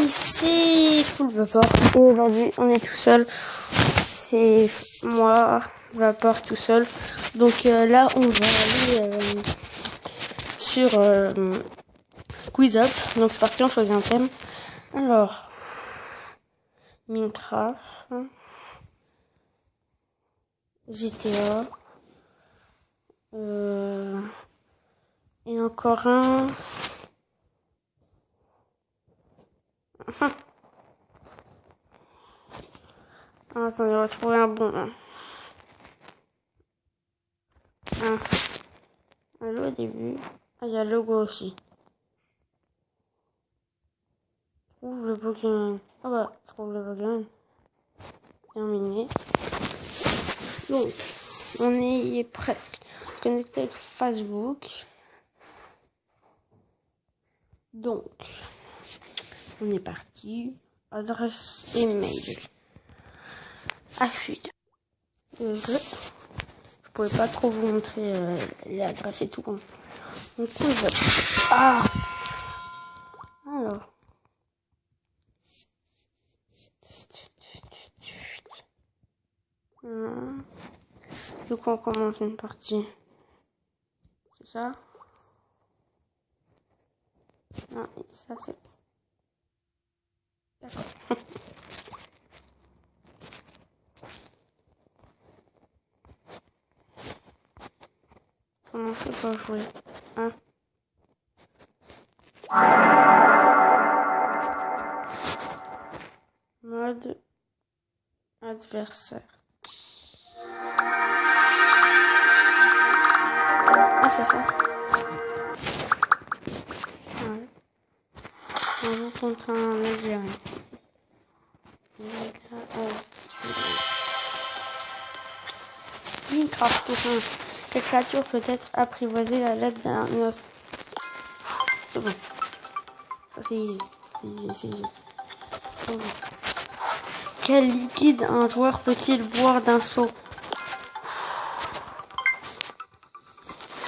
c'est Full Vapor et aujourd'hui on est tout seul, c'est moi Vapor tout seul, donc là on va aller sur Quiz Up, donc c'est parti, on choisit un thème. Alors Minecraft, GTA et encore un. Ah, attendez, on va trouver un bon. Allo au début. Ah, il y a le logo aussi. Trouve le Pokémon. Ah bah, trouve le Pokémon. Terminé. Donc, on est presque connecté avec Facebook. Donc, on est parti. Adresse email. À suite. Je pouvais pas trop vous montrer l'adresse et tout. Donc, alors. Du coup, on commence une partie. C'est ça? Non, ça c'est. D'accord. Comment je peux pas jouer? Hein? Mode adversaire. Ah, c'est ça. Ouais. On joue contre un Algérien. Minecraft tout un. Quelle créature peut être apprivoisée à l'aide d'un os? C'est bon. Ça c'est easy. C'est easy. Oh. Quel liquide un joueur peut-il boire d'un seau?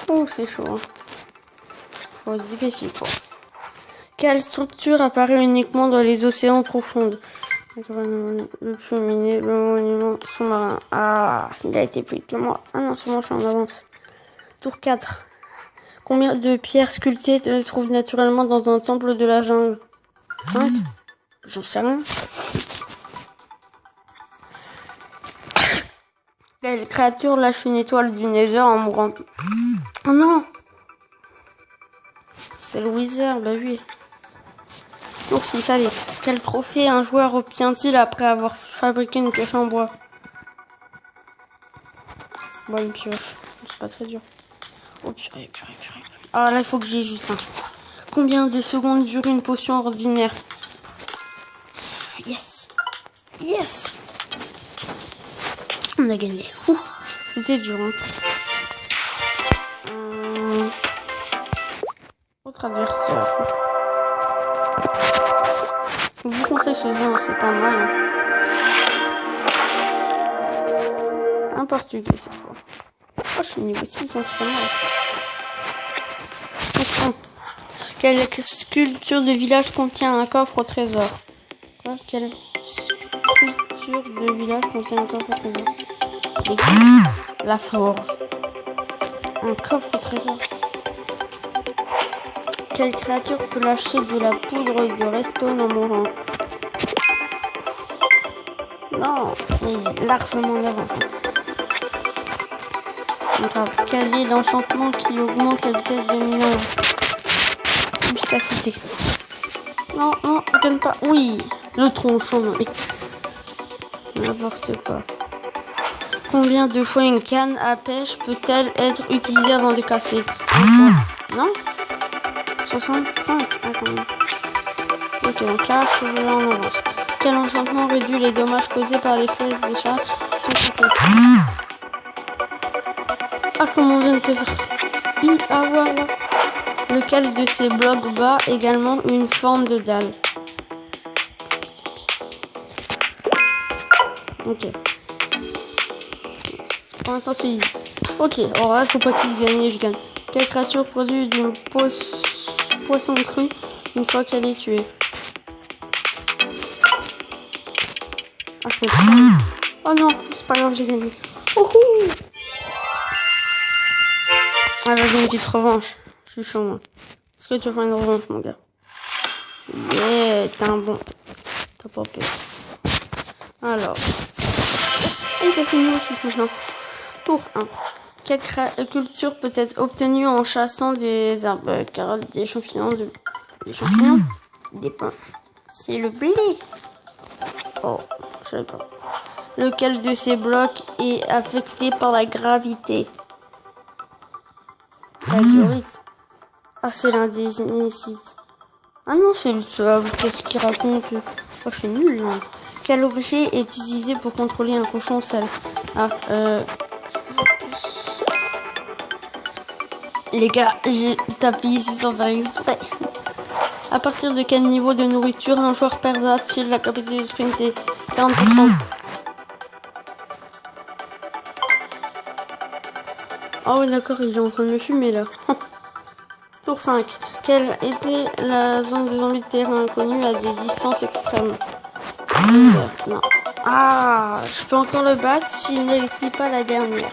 Oh, c'est chaud. Hein. Faut se dépêcher quoi. Quelle structure apparaît uniquement dans les océans profonds? Le cheminée, le monument sous-marin. Ah, il a été plus vite que moi. Ah non, c'est moi, je suis en avance. Tour 4. Combien de pierres sculptées se trouvent naturellement dans un temple de la jungle? 5? J'en sais rien. Quelle créature lâche une étoile du Nether en mourant? Oh non! C'est le Wither, bah oui. Tour 6, allez. Quel trophée un joueur obtient-il après avoir fabriqué une pioche en bois? Bon, une pioche. C'est pas très dur. Oh purée. Ah là, il faut que j'y aie juste un. Combien de secondes dure une potion ordinaire? Yes. On a gagné. C'était dur. Hein. Autre adversaire. Je vous conseille ce jeu, c'est pas mal. Hein. Un portugais cette fois. Oh, je suis niveau 6, hein, c'est pas mal. Quelle sculpture de village contient un coffre au trésor? Quoi? Quelle sculpture de village contient un coffre au trésor? La forge. Un coffre au trésor. Quelle créature peut lâcher de la poudre de redstone en mourant? Non, il est largement en avance. Hein. Quel est l'enchantement qui augmente la vitesse de mineur? Efficacité. Non, je donne pas. Oui, le tronçon. N'importe quoi. Combien de fois une canne à pêche peut-elle être utilisée avant de casser? Non? 65. Ah, quand même. Ok, donc là, je suis en avance. Quel enchantement réduit les dommages causés par les flèches des chats qui sont cassées? Ah, comment on vient de se faire? Ah, voilà. Lequel de ces blocs bat également une forme de dalle? Ok. Pour l'instant, c'est easy. Ok, alors là, faut pas qu'il gagne, je gagne. Quelle créature produit d'une poisson cru une fois qu'elle est tuée? Ah, c'est fou. Oh non, c'est pas grave, j'ai gagné. Ouhou. Ah, vas-y, une petite revanche. Je suis chaud, moi. Est-ce que tu veux faire une revanche, mon gars? Yeah, t'es un bon. T'as pas peur. Alors. Il fait signe aussi maintenant. Tour 1. Quelle culture peut être obtenue en chassant des arbres, carottes, des champignons, des champignons, des pains? C'est le blé. Oh, je sais pas. Lequel de ces blocs est affecté par la gravité? La diorite. Ah, c'est l'andésite. Ah non, c'est le sable. Qu'est-ce qu'il raconte? Oh, je suis nul. Hein. Quel objet est utilisé pour contrôler un cochon sale? Ah, les gars, j'ai tapé ici sans faire exprès. À partir de quel niveau de nourriture un joueur perdra-t-il la capacité de sprinter? 40%. Ah ouais, d'accord, il est en train de me fumer là. Tour 5. Quelle était la zone de zombies de terrain inconnue à des distances extrêmes? Non. Ah, je peux encore le battre s'il ne réussit pas la dernière.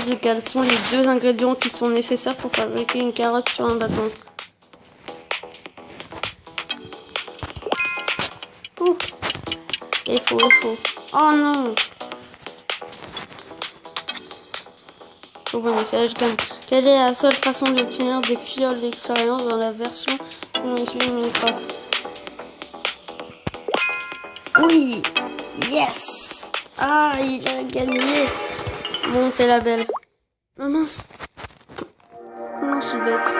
Et quels sont les 2 ingrédients qui sont nécessaires pour fabriquer une carotte sur un bâton? Ouh. Il faut. Oh non. Oh bon, ça je gagne. Quelle est la seule façon d'obtenir des fioles d'expérience dans la version Minecraft? Oui. Yes. Ah, il a gagné. Bon, on fait la belle. Oh mince. Non, je suis bête.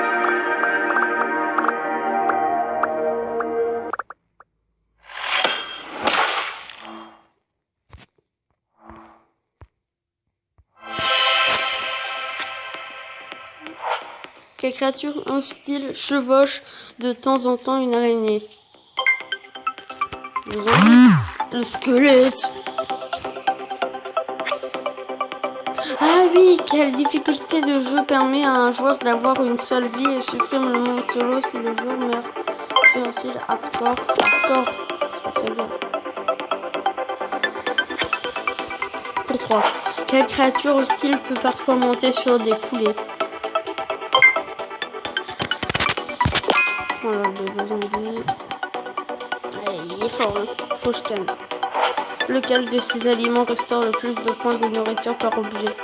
Quelle créature hostile chevauche de temps en temps une araignée? Le squelette. Ah oui, quelle difficulté de jeu permet à un joueur d'avoir une seule vie et supprime le monde solo si le joueur meurt? C'est hostile, hardcore. C'est pas très bien. Pour 3. Quelle créature hostile peut parfois monter sur des poulets? Voilà, le zombie. Ouais, il est fort, hein. Faut que je t'aime. Lequel de ces aliments restaure le plus de points de nourriture par objet?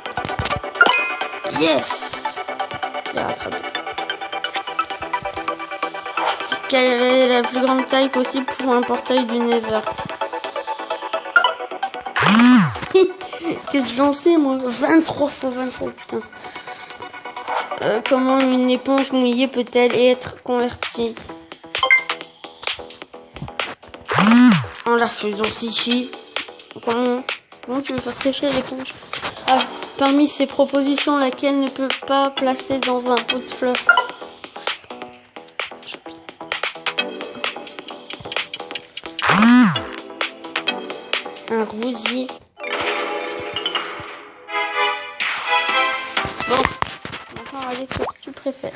Yes! J'ai rattrapé. Quelle est la plus grande taille possible pour un portail du Nether? Qu'est-ce que j'en sais, moi? 23 fois 23, putain. Comment une éponge mouillée peut-elle être convertie? En la faisant sécher. Comment tu veux faire sécher l'éponge? Ah, parmi ces propositions, laquelle ne peut pas placer dans un pot de fleurs? Un rosier. Bon, maintenant on va aller sur tu préfères.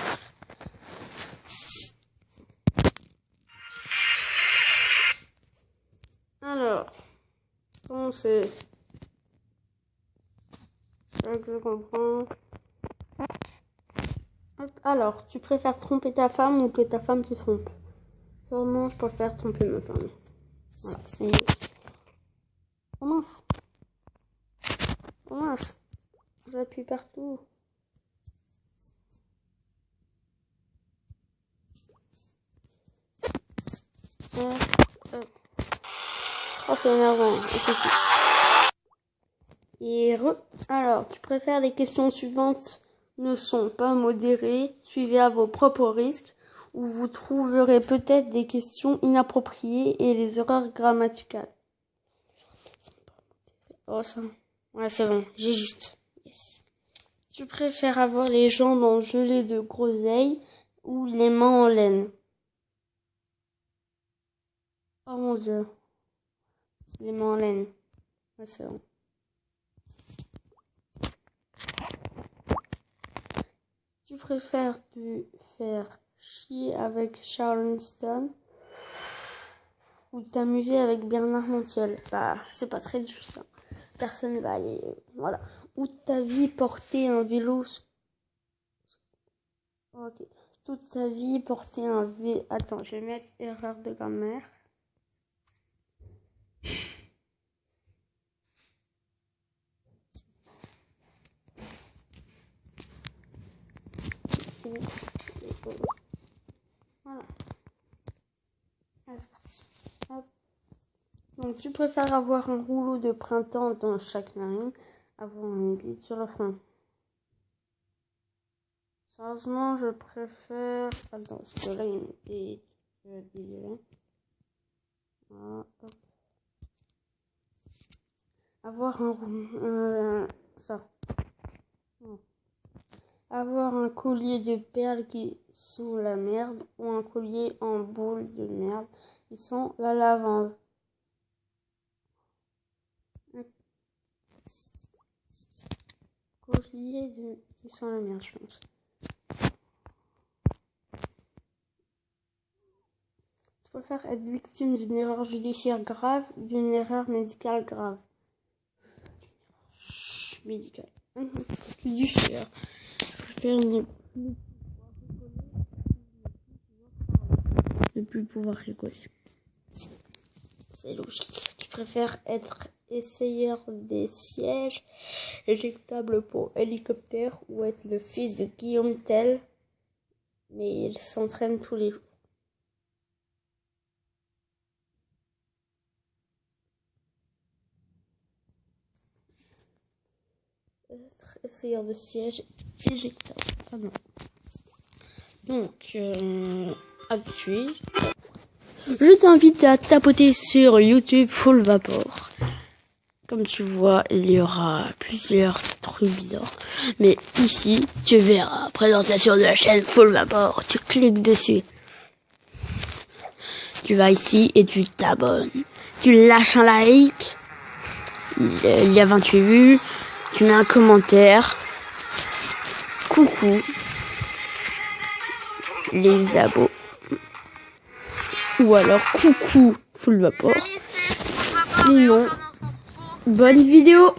Alors, comment c'est? Je comprends. Hop, alors, tu préfères tromper ta femme ou que ta femme te trompe? Sûrement, je préfère tromper ma femme. Voilà, c'est mieux. Oh mince. Oh mince. J'appuie partout. Oh, c'est énervant. Et alors, tu préfères les questions suivantes ne sont pas modérées, suivez à vos propres risques, ou vous trouverez peut-être des questions inappropriées et les erreurs grammaticales. Oh, ça. Ouais, c'est bon, j'ai juste. Yes. Tu préfères avoir les jambes en gelée de groseille ou les mains en laine? Oh mon dieu. Les mains en laine. Ouais, c'est bon. Tu préfères te faire chier avec Charleston ou t'amuser avec Bernard Montiel. Bah, c'est pas très dur ça. Personne va aller. Voilà. Ou ta vie porter un vélo. Ok. Toute ta vie porter un vélo. Attends, je vais mettre erreur de grammaire. Voilà. Hop. Donc, tu préfères avoir un rouleau de printemps dans chaque narine, avoir une bite sur le front. Sérieusement, je préfère. Attends, parce que là, il est. Voilà, hop. Avoir un rouleau. Ça. Non. Avoir un collier de perles qui sent la merde ou un collier en boule de merde qui sent la lavande. Un collier qui sent la merde, je pense. Je préfère être victime d'une erreur judiciaire grave ou d'une erreur médicale grave. Médicale. Judiciaire. Je préfère ne plus pouvoir rigoler. C'est logique. Tu préfères être essayeur des sièges éjectables pour hélicoptère ou être le fils de Guillaume Tell, mais il s'entraîne tous les jours. Être essayeur de siège éjectable. Ah non. Donc, actu. Je t'invite à tapoter sur YouTube Full Vapor. Comme tu vois, il y aura plusieurs trucs bizarres. Mais ici, tu verras, présentation de la chaîne Full Vapor. Tu cliques dessus. Tu vas ici et tu t'abonnes. Tu lâches un like. Il y a 28 vues. Tu mets un commentaire. Coucou. Les abos. Ou alors coucou Full Vapor. Sinon, bonne vidéo.